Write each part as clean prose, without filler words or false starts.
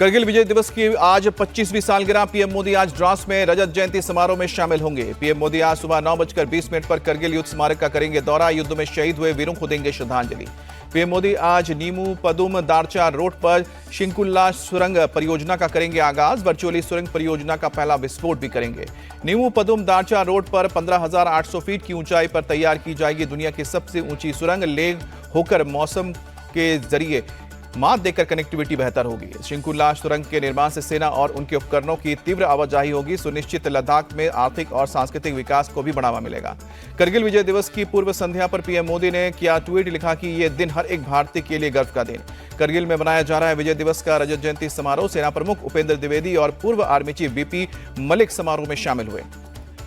करगिल विजय दिवस की आज 25वीं सालगिरह। पीएम मोदी आज द्रास में रजत जयंती समारोह में शामिल होंगे। पीएम मोदी आज सुबह 9:20 पर करगिल युद्ध स्मारक का करेंगे दौरा। युद्ध में शहीद हुए वीरों को देंगे श्रद्धांजलि। पीएम मोदी आज नीमू पदुम दारचा रोड पर शिंकुल्ला सुरंग परियोजना का करेंगे आगाज। वर्चुअली सुरंग परियोजना का पहला विस्फोट भी करेंगे। नीमू पदुम दारचा रोड पर 15,800 फीट की ऊंचाई पर तैयार की जाएगी दुनिया की सबसे ऊंची सुरंग। लेग होकर मौसम के जरिए मात देकर कनेक्टिविटी बेहतर होगी। शिंकुल्ला सुरंग के निर्माण से सेना और उनके उपकरणों की तीव्र आवाजाही होगी। सुनिश्चित लद्दाख में आर्थिक और सांस्कृतिक विकास को भी बढ़ावा मिलेगा। करगिल विजय दिवस की पूर्व संध्या पर पीएम मोदी ने किया ट्वीट, लिखा कि यह दिन हर एक भारतीय के लिए गर्व का दिन। करगिल में मनाया जा रहा है विजय दिवस का रजत जयंती समारोह। सेना प्रमुख उपेंद्र द्विवेदी और पूर्व आर्मी चीफ बीपी मलिक समारोह में शामिल हुए।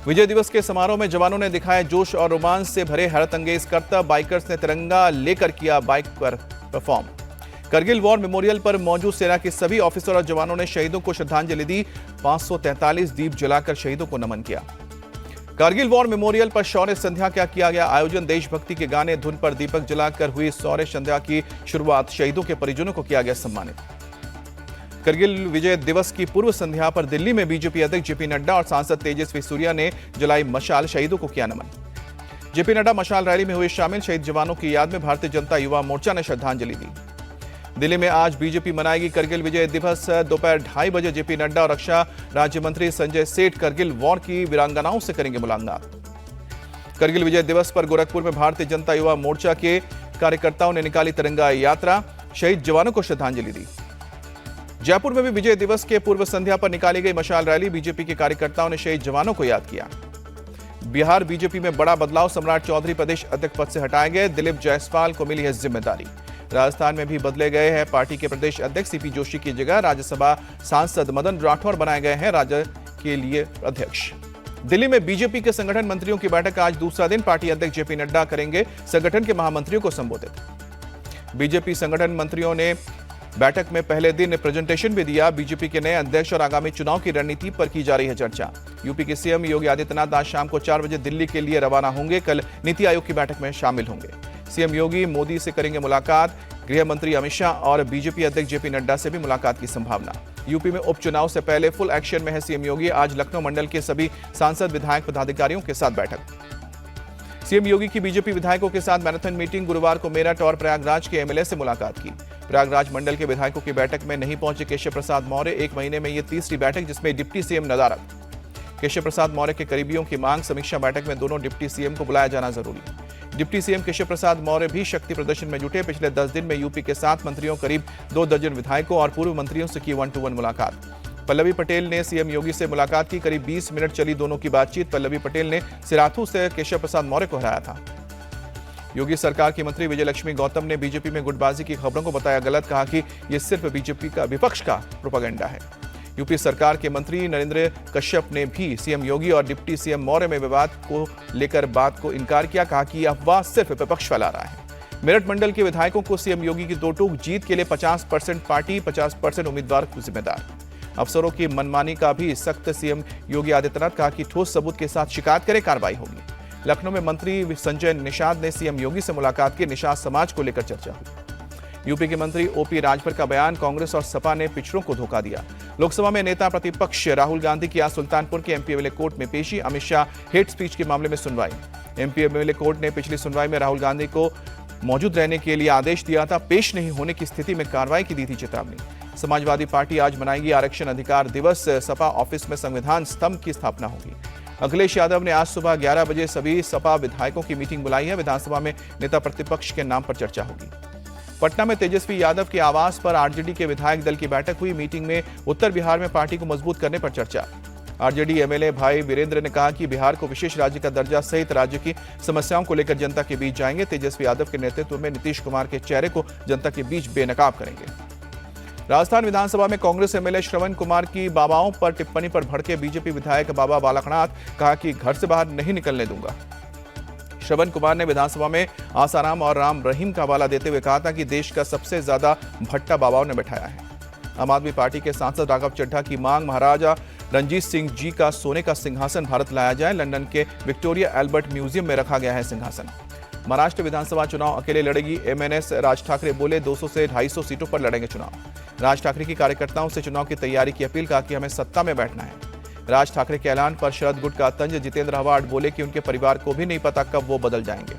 विजय दिवस के समारोह में जवानों ने दिखाया जोश और रोमांच से भरे हैरतअंगेज करतब। बाइकर्स ने तिरंगा लेकर किया बाइक पर परफॉर्म। करगिल वॉर मेमोरियल पर मौजूद सेना के सभी ऑफिसर और जवानों ने शहीदों को श्रद्धांजलि दी। 543 दीप जलाकर शहीदों को नमन किया। करगिल वॉर मेमोरियल पर शौर्य संध्या का किया गया आयोजन। देशभक्ति के गाने धुन पर दीपक जलाकर हुई शौर्य संध्या की शुरुआत। शहीदों के परिजनों को किया गया सम्मानित। करगिल विजय दिवस की पूर्व संध्या पर दिल्ली में बीजेपी अध्यक्ष जेपी नड्डा और सांसद तेजस्वी सूर्या ने जलाई मशाल। शहीदों को किया नमन। जेपी नड्डा मशाल रैली में हुए शामिल। शहीद जवानों की याद में भारतीय जनता युवा मोर्चा ने श्रद्धांजलि दी। दिल्ली में आज बीजेपी मनाएगी करगिल विजय दिवस। दोपहर 2:30 बजे जेपी नड्डा और रक्षा राज्य मंत्री संजय सेठ करगिल वॉर की वीरांगनाओं से करेंगे मुलाकात। करगिल विजय दिवस पर गोरखपुर में भारतीय जनता युवा मोर्चा के कार्यकर्ताओं ने निकाली तिरंगा यात्रा। शहीद जवानों को श्रद्धांजलि दी। जयपुर में भी विजय दिवस के पूर्व संध्या पर निकाली गई मशाल रैली। बीजेपी के कार्यकर्ताओं ने शहीद जवानों को याद किया। बिहार बीजेपी में बड़ा बदलाव। सम्राट चौधरी प्रदेश अध्यक्ष पद से हटाए गए। दिलीप जायसवाल को मिली है जिम्मेदारी। राजस्थान में भी बदले गए हैं पार्टी के प्रदेश अध्यक्ष सीपी जोशी की जगह राज्यसभा सांसद मदन राठौर बनाए गए हैं राज्य के लिए अध्यक्ष। दिल्ली में बीजेपी के संगठन मंत्रियों की बैठक आज दूसरा दिन। पार्टी अध्यक्ष जेपी नड्डा करेंगे संगठन के महामंत्रियों को संबोधित। बीजेपी संगठन मंत्रियों ने बैठक में पहले दिन प्रेजेंटेशन भी दिया। बीजेपी के नए अध्यक्ष और आगामी चुनाव की रणनीति पर की जा रही है चर्चा। यूपी के सीएम योगी आदित्यनाथ आज शाम को 4 बजे दिल्ली के लिए रवाना होंगे। कल नीति आयोग की बैठक में शामिल होंगे। सीएम योगी मोदी से करेंगे मुलाकात। गृह मंत्री अमित शाह और बीजेपी अध्यक्ष जेपी नड्डा से भी मुलाकात की संभावना। यूपी में उपचुनाव से पहले फुल एक्शन में है सीएम योगी। आज लखनऊ मंडल के सभी सांसद विधायक पदाधिकारियों के साथ बैठक। सीएम योगी की बीजेपी विधायकों के साथ मैराथन मीटिंग। गुरुवार को मेरठ और प्रयागराज के एमएलए से मुलाकात की। प्रयागराज मंडल के विधायकों की बैठक में नहीं पहुंचे केशव प्रसाद मौर्य। 1 महीने में ये तीसरी बैठक जिसमें डिप्टी सीएम नदारद। केशव प्रसाद मौर्य के करीबियों की मांग। समीक्षा बैठक में दोनों डिप्टी सीएम को बुलाया जाना जरूरी। डिप्टी सीएम केशव प्रसाद मौर्य भी शक्ति प्रदर्शन में जुटे। पिछले 10 दिन में यूपी के 7 मंत्रियों, करीब 2 दर्जन विधायकों और पूर्व मंत्रियों से की 1-to-1 मुलाकात। पल्लवी पटेल ने सीएम योगी से मुलाकात की। करीब 20 मिनट चली दोनों की बातचीत। पल्लवी पटेल ने सिराथू से केशव प्रसाद मौर्य को हराया था। योगी सरकार की मंत्री विजयलक्ष्मी गौतम ने बीजेपी में गुटबाजी की खबरों को बताया गलत। कहा कि यह सिर्फ बीजेपी का विपक्ष का प्रोपेगेंडा है। यूपी सरकार के मंत्री नरेंद्र कश्यप ने भी सीएम योगी और डिप्टी सीएम मौर्य में विवाद को लेकर बात को इनकार किया। कहा कि यह अफवाह सिर्फ विपक्ष फैला रहा है। मेरठ मंडल के विधायकों को सीएम योगी की दो टूक। जीत के लिए 50% पार्टी, 50% उम्मीदवार जिम्मेदार। अफसरों की मनमानी का भी सख्त सीएम योगी आदित्यनाथ। कहा कि ठोस सबूत के साथ शिकायत करें, कार्रवाई होगी। लखनऊ में मंत्री संजय निषाद ने सीएम योगी से मुलाकात की। निषाद समाज को लेकर चर्चा हुई। यूपी के मंत्री ओपी राजभर का बयान। कांग्रेस और सपा ने पिछड़ों को धोखा दिया। लोकसभा में नेता प्रतिपक्ष राहुल गांधी की आज सुल्तानपुर के एमपी एमएलए कोर्ट में पेशी। अमित शाह हेट स्पीच के मामले में सुनवाई। एमपी एमएलए कोर्ट ने पिछली सुनवाई में राहुल गांधी को मौजूद रहने के लिए आदेश दिया था। पेश नहीं होने की स्थिति में कार्रवाई की दी थी चेतावनी। समाजवादी पार्टी आज मनाएगी आरक्षण अधिकार दिवस। सपा ऑफिस में संविधान स्तंभ की स्थापना होगी। अखिलेश यादव ने आज सुबह 11 बजे सभी सपा विधायकों की मीटिंग बुलाई है। विधानसभा में नेता प्रतिपक्ष के नाम पर चर्चा होगी। पटना में तेजस्वी यादव के आवास पर आरजेडी के विधायक दल की बैठक हुई। मीटिंग में उत्तर बिहार में पार्टी को मजबूत करने पर चर्चा। आरजेडी एमएलए भाई वीरेंद्र ने कहा कि बिहार को विशेष राज्य का दर्जा सहित राज्य की समस्याओं को लेकर जनता के बीच जाएंगे। तेजस्वी यादव के नेतृत्व में नीतीश कुमार के चेहरे को जनता के बीच बेनकाब करेंगे। राजस्थान विधानसभा में कांग्रेस एमएलए श्रवण कुमार की बाबाओं पर टिप्पणी पर भड़के बीजेपी विधायक बाबा बालकनाथ। कहा कि घर से बाहर नहीं निकलने दूंगा। श्रवण कुमार ने विधानसभा में आसाराम और राम रहीम का हवाला देते हुए कहा था कि देश का सबसे ज्यादा भट्टा बाबाओं ने बैठाया है। आम आदमी पार्टी के सांसद राघव चड्ढा की मांग। महाराजा रणजीत सिंह जी का सोने का सिंहासन भारत लाया जाए। लंदन के विक्टोरिया एल्बर्ट म्यूजियम में रखा गया है सिंहासन। महाराष्ट्र विधानसभा चुनाव अकेले लड़ेगी एमएनएस। राज ठाकरे बोले 200 से 250 सीटों पर लड़ेंगे चुनाव। राज ठाकरे की कार्यकर्ताओं से चुनाव की तैयारी की अपील, कहा कि हमें सत्ता में बैठना है। राज ठाकरे के ऐलान पर शरद गुट का तंज, जितेंद्र हवाड बोले कि उनके परिवार को भी नहीं पता कब वो बदल जाएंगे।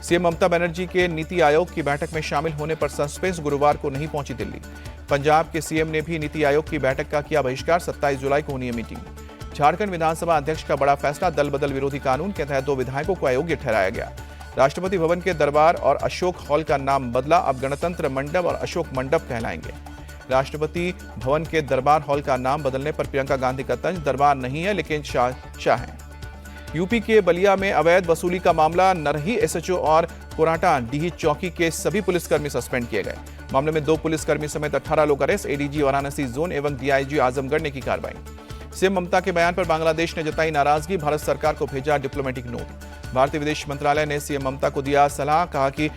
सीएम ममता बनर्जी के नीति आयोग की बैठक में शामिल होने पर सस्पेंस, गुरुवार को नहीं पहुंची दिल्ली। पंजाब के सीएम ने भी नीति आयोग की बैठक का किया बहिष्कार, 27 जुलाई को होनी है मीटिंग। झारखंड विधानसभा अध्यक्ष का बड़ा फैसला, दल बदल विरोधी कानून के तहत 2 विधायकों को अयोग्य ठहराया गया। राष्ट्रपति भवन के दरबार और अशोक हॉल का नाम बदला, अब गणतंत्र मंडप और अशोक मंडप कहलाएंगे। राष्ट्रपति भवन के दरबार हॉल का नाम बदलने पर प्रियंका गांधी का तंज, दरबार नहीं है लेकिन शाह है। यूपी के बलिया में अवैध वसूली का मामला, नरही एसएचओ और कोराटा डीही चौकी के सभी पुलिसकर्मी सस्पेंड किए गए। मामले में 2 पुलिसकर्मी समेत 18 लोग अरेस्ट, एडीजी वाराणसी जोन एवं डीआईजी आजमगढ़ ने की कार्रवाई। सीएम ममता के बयान पर बांग्लादेश ने जताई नाराजगी, भारत सरकार को भेजा डिप्लोमेटिक नोट। भारतीय विदेश मंत्रालय ने सीएम ममता को दिया सलाह, कहा कि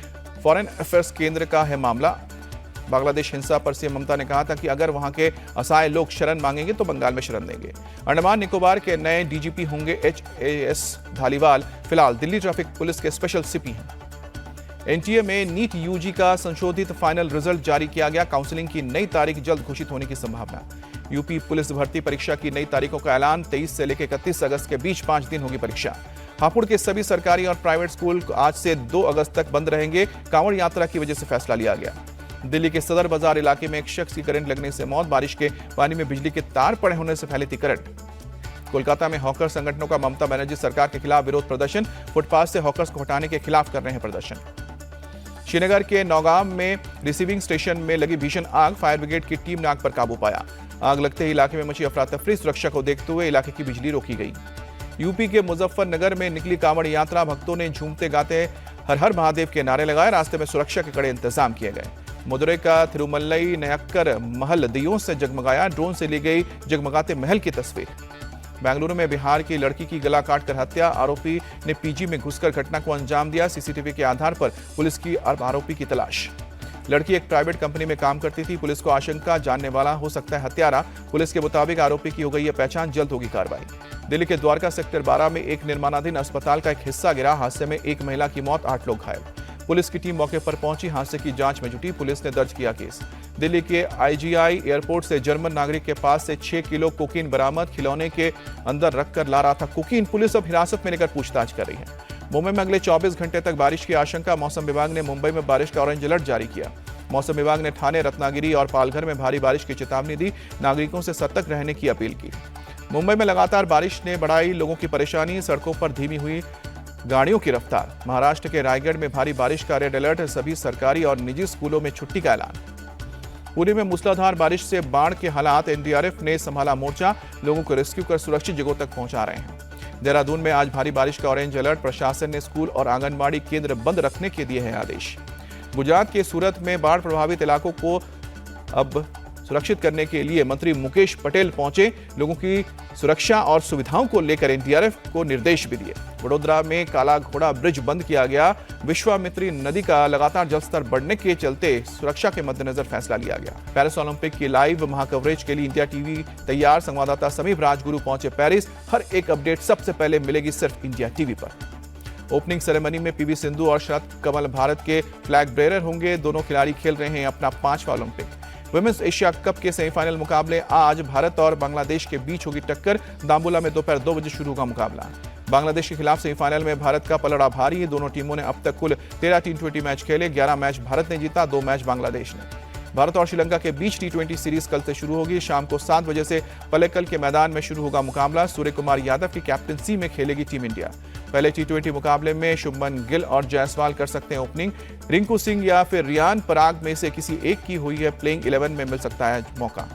फॉरेन अफेयर्स केंद्र का है मामला। बांग्लादेश हिंसा पर सीएम ममता ने कहा था कि अगर वहां के असहाय लोग शरण मांगेंगे तो बंगाल में शरण देंगे। अंडमान निकोबार के नए डीजीपी होंगे HAS धालीवाल, फिलहाल दिल्ली ट्रैफिक पुलिस के स्पेशल सीपी हैं। एनटीए में नीट यूजी का संशोधित फाइनल रिजल्ट जारी किया गया, काउंसलिंग की नई तारीख जल्द घोषित होने की संभावना। यूपी पुलिस भर्ती परीक्षा की नई तारीखों का ऐलान, 23 से लेकर 31 अगस्त के बीच 5 दिन होगी परीक्षा। हापुड़ के सभी सरकारी और प्राइवेट स्कूल आज से 2 अगस्त तक बंद रहेंगे, कांवड़ यात्रा की वजह से फैसला लिया गया। दिल्ली के सदर बाजार इलाके में एक शख्स की करंट लगने से मौत, बारिश के पानी में बिजली के तार पड़े होने से फैली थी करंट। कोलकाता में हॉकर संगठनों का ममता बनर्जी सरकार के खिलाफ विरोध प्रदर्शन, फुटपाथ से हॉकर्स को हटाने के खिलाफ कर रहे हैं प्रदर्शन। श्रीनगर के नौगाम में रिसीविंग स्टेशन में लगी भीषण आग, फायर ब्रिगेड की टीम ने आग पर काबू पाया। आग लगते ही इलाके में मची अफरा तफरी, सुरक्षा को देखते हुए इलाके की बिजली रोकी गई। यूपी के मुजफ्फरनगर में निकली कांवड़ यात्रा, भक्तों ने झूमते गाते हर हर महादेव के नारे लगाए, रास्ते में सुरक्षा के कड़े इंतजाम किए गए। मदुरई का थिरुमल्लई नयक्कर महल दियों से जगमगाया, ड्रोन से ली गई जगमगाते महल की तस्वीर। बेंगलुरु में बिहार की लड़की की गला काटकर हत्या, आरोपी ने पीजी में घुसकर घटना को अंजाम दिया। सीसीटीवी के आधार पर पुलिस की आरोपी की तलाश। लड़की एक प्राइवेट कंपनी में काम करती थी, पुलिस को आशंका जानने वाला हो सकता है हत्यारा। पुलिस के मुताबिक आरोपी की हो गई है पहचान, जल्द होगी कार्रवाई। दिल्ली के द्वारका सेक्टर 12 में एक निर्माणाधीन अस्पताल का एक हिस्सा गिरा, हादसे में एक महिला की मौत, 8 लोग घायल। पुलिस की टीम मौके पर पहुंची, हादसे की जांच में जुटी, पुलिस ने दर्ज किया केस। दिल्ली के IGI एयरपोर्ट से जर्मन नागरिक के पास से 6 किलो कोकीन बरामद, खिलौने के अंदर रखकर ला रहा था कोकीन, पुलिस अब हिरासत में लेकर पूछताछ कर रही है। मुंबई में अगले 24 घंटे तक बारिश की आशंका, मौसम विभाग ने मुंबई में बारिश का ऑरेंज अलर्ट जारी किया। मौसम विभाग ने ठाणे, रत्नागिरी और पालघर में भारी बारिश की चेतावनी दी, नागरिकों से सतर्क रहने की अपील की। मुंबई में लगातार बारिश ने बढ़ाई लोगों की परेशानी, सड़कों पर धीमी हुई गाड़ियों की रफ्तार। महाराष्ट्र के रायगढ़ में भारी बारिश का रेड अलर्ट, सभी सरकारी और निजी स्कूलों में छुट्टी का ऐलान। पुणे में मूसलाधार बारिश से बाढ़ के हालात, एनडीआरएफ ने संभाला मोर्चा, लोगों को रेस्क्यू कर सुरक्षित जगहों तक पहुंचा रहे हैं। देहरादून में आज भारी बारिश का ऑरेंज अलर्ट, प्रशासन ने स्कूल और आंगनबाड़ी केंद्र बंद रखने के दिए हैं आदेश। गुजरात के सूरत में बाढ़ प्रभावित इलाकों को अब सुरक्षित करने के लिए मंत्री मुकेश पटेल पहुंचे, लोगों की सुरक्षा और सुविधाओं को लेकर एनडीआरएफ को निर्देश भी दिए। वडोदरा में काला घोड़ा ब्रिज बंद किया गया, विश्वामित्री नदी का लगातार जलस्तर बढ़ने के चलते सुरक्षा के मद्देनजर फैसला लिया गया। पेरिस ओलंपिक की लाइव महाकवरेज के लिए इंडिया टीवी तैयार, संवाददाता समीप राजगुरु पहुंचे पेरिस, हर एक अपडेट सबसे पहले मिलेगी सिर्फ इंडिया टीवी पर। ओपनिंग सेरेमनी में पीवी सिंधु और शरत कमल भारत के फ्लैग बेरर होंगे, दोनों खिलाड़ी खेल रहे हैं अपना 5वां ओलंपिक। वुमेन्स एशिया कप के सेमीफाइनल मुकाबले आज भारत और बांग्लादेश के बीच होगी टक्कर, दाम्बुला में दोपहर 2 बजे शुरू होगा मुकाबला। बांग्लादेश के खिलाफ सेमीफाइनल में भारत का पलड़ा भारी, दोनों टीमों ने अब तक कुल 13 T20 मैच खेले, 11 मैच भारत ने जीता, 2 मैच बांग्लादेश ने। भारत और श्रीलंका के बीच T20 सीरीज कल से शुरू होगी, शाम को 7 बजे से पलेक्कल के मैदान में शुरू होगा मुकाबला। सूर्य कुमार यादव की कैप्टनसी में खेलेगी टीम इंडिया। पहले T20 मुकाबले में शुभमन गिल और जायसवाल कर सकते हैं ओपनिंग, रिंकू सिंह या फिर रियान पराग में से किसी एक की हुई है प्लेइंग 11 में मिल सकता है मौका।